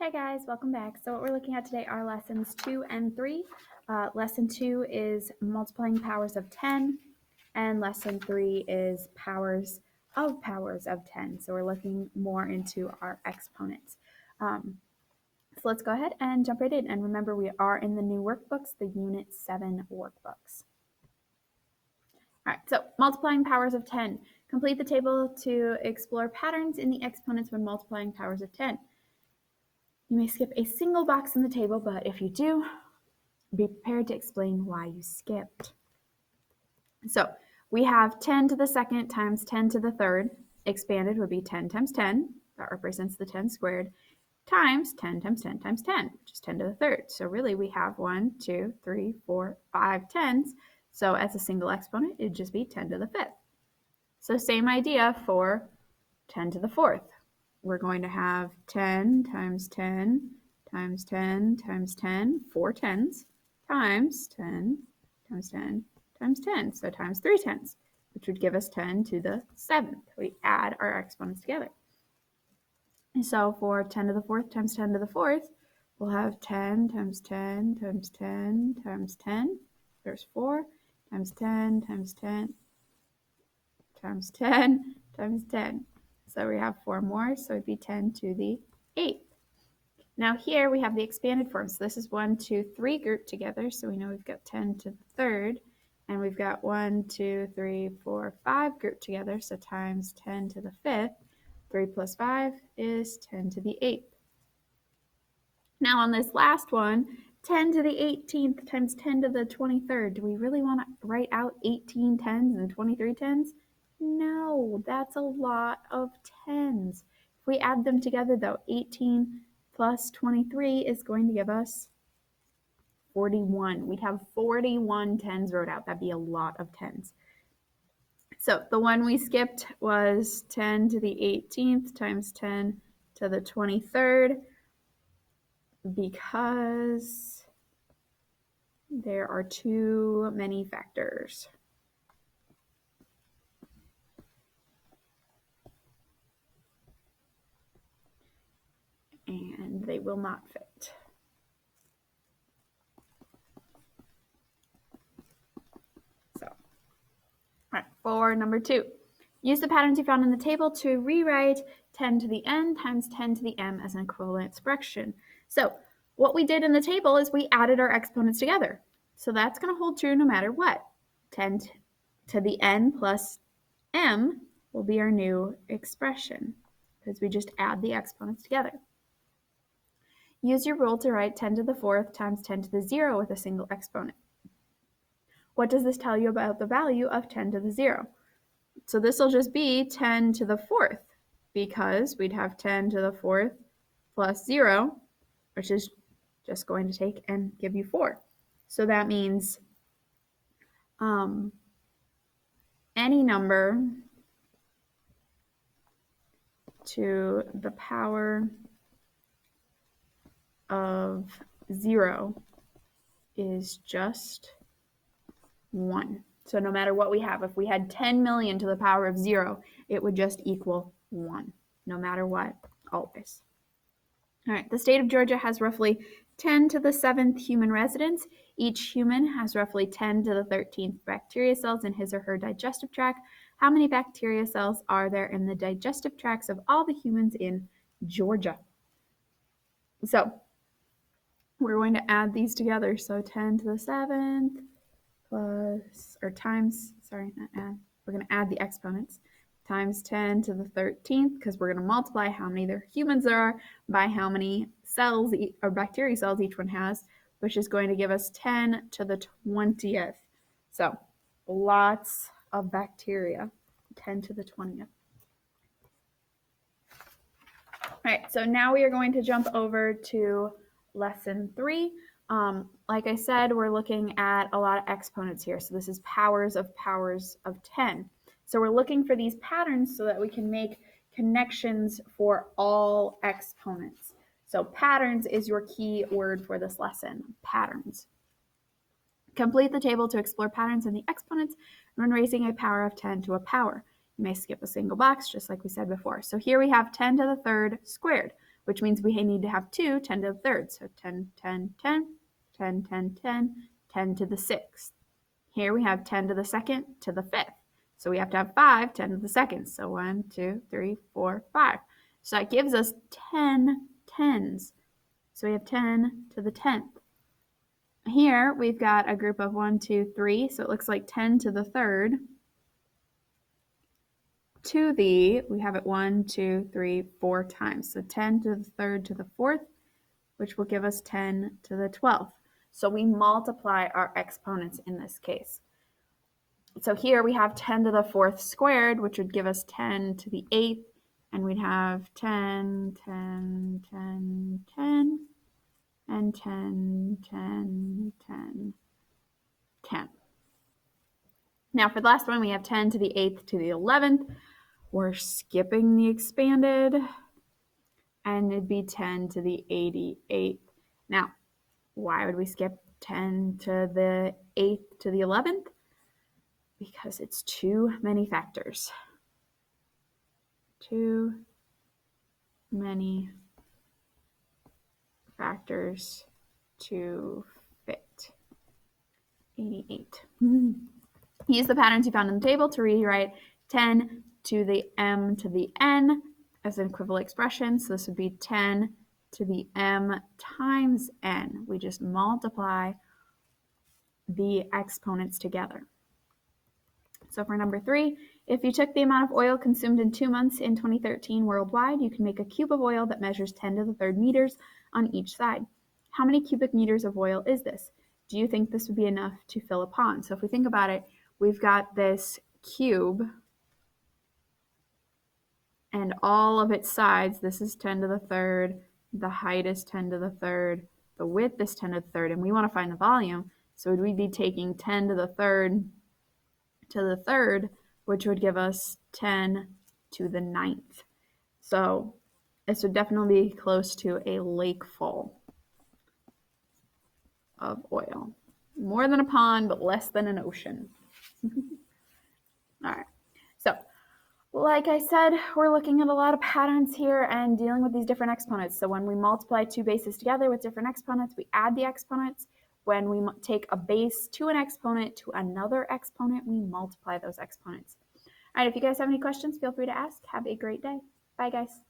Hey guys, welcome back. So what we're looking at today are lessons 2 and 3. Lesson 2 is multiplying powers of 10, and lesson 3 is powers of 10. So we're looking more into our exponents. So let's go ahead and jump right in. And remember, we are in the new workbooks, the Unit 7 workbooks. All right, so multiplying powers of 10. Complete the table to explore patterns in the exponents when multiplying powers of 10. You may skip a single box in the table, but if you do, be prepared to explain why you skipped. So we have 10 to the second times 10 to the third. Expanded would be 10 times 10. That represents the 10 squared. Times 10 times 10 times 10, which is 10 to the third. So really we have 1, 2, 3, 4, 5 tens. So as a single exponent, it'd just be 10 to the fifth. So same idea for 10 to the fourth. We're going to have 10 times 10 times 10 times 10, 4 tens, times 10 times 10 times 10, so times 3 tens, which would give us 10 to the 7th. We add our exponents together. And so for 10 to the 4th times 10 to the 4th, we'll have 10 times 10 times 10 times 10. There's 4 times 10 times 10 times 10 times 10. So we have 4 more, so it'd be 10 to the 8th. Now here we have the expanded form. So this is 1, 2, 3 grouped together. So we know we've got 10 to the third. And we've got 1, 2, 3, 4, 5 grouped together. So times 10 to the fifth. 3 plus 5 is 10 to the 8th. Now on this last one, 10 to the 18th times 10 to the 23rd. Do we really want to write out 18 tens and 23 tens? No, that's a lot of tens. If we add them together though, 18 plus 23 is going to give us 41. We'd have 41 tens wrote out. That'd be a lot of tens. So the one we skipped was 10 to the 18th times 10 to the 23rd because there are too many factors. And they will not fit. So, all right, for number 2, use the patterns you found in the table to rewrite 10 to the n times 10 to the m as an equivalent expression. So what we did in the table is we added our exponents together. So that's going to hold true no matter what. 10 to the n plus m will be our new expression because we just add the exponents together. Use your rule to write 10 to the 4th times 10 to the 0 with a single exponent. What does this tell you about the value of 10 to the 0? So this will just be 10 to the 4th because we'd have 10 to the 4th plus 0, which is just going to take and give you 4. So that means any number to the power of 0 is just 1. So no matter what we have, if we had 10 million to the power of 0, it would just equal 1, no matter what, always. All right, the state of Georgia has roughly 10 to the 7th human residents. Each human has roughly 10 to the 13th bacteria cells in his or her digestive tract. How many bacteria cells are there in the digestive tracts of all the humans in Georgia? So we're going to add these together. So 10 to the 7th plus, or times, sorry, not add. We're going to add the exponents. Times 10 to the 13th, because we're going to multiply how many humans there are by how many cells or bacteria cells each one has, which is going to give us 10 to the 20th. So lots of bacteria, 10 to the 20th. All right, so now we are going to jump over to lesson 3. Like I said, we're looking at a lot of exponents here. So this is powers of 10. So we're looking for these patterns so that we can make connections for all exponents. So patterns is your key word for this lesson, patterns. Complete the table to explore patterns in the exponents when raising a power of 10 to a power. You may skip a single box, just like we said before. So here we have 10 to the third squared. which means we need to have two 10 to the third. So 10, 10, 10, 10, 10, 10, 10 to the sixth. Here we have 10 to the second to the fifth. So we have to have 5 10 to the second. So 1, 2, 3, 4, 5. So that gives us 10 tens. So we have 10 to the 10th. Here we've got a group of 1, 2, 3. So it looks like 10 to the third. To the, we have it 1, 2, 3, 4 times. So 10 to the third to the fourth, which will give us 10 to the 12th. So we multiply our exponents in this case. So here we have 10 to the fourth squared, which would give us 10 to the eighth, and we'd have 10, 10, 10, 10, and 10, 10, 10, 10. Now for the last one, we have 10 to the eighth to the 11th. We're skipping the expanded, and it'd be 10 to the 88th. Now, why would we skip 10 to the 8th to the 11th? Because it's too many factors. Too many factors to fit 88. Use the patterns you found in the table to rewrite 10 to the m to the n as an equivalent expression. So this would be 10 to the m times n. We just multiply the exponents together. So for number 3, if you took the amount of oil consumed in 2 months in 2013 worldwide, you can make a cube of oil that measures 10 to the third meters on each side. How many cubic meters of oil is this? Do you think this would be enough to fill a pond? So if we think about it, we've got this cube and all of its sides. This is 10 to the third, the height is 10 to the third, the width is 10 to the third, and we want to find the volume. So we'd be taking 10 to the third, which would give us 10 to the 9th. So this would definitely be close to a lake full of oil. More than a pond, but less than an ocean. All right. So like I said, we're looking at a lot of patterns here and dealing with these different exponents. So when we multiply two bases together with different exponents, we add the exponents. When we take a base to an exponent to another exponent, we multiply those exponents. All right, if you guys have any questions, feel free to ask. Have a great day. Bye, guys.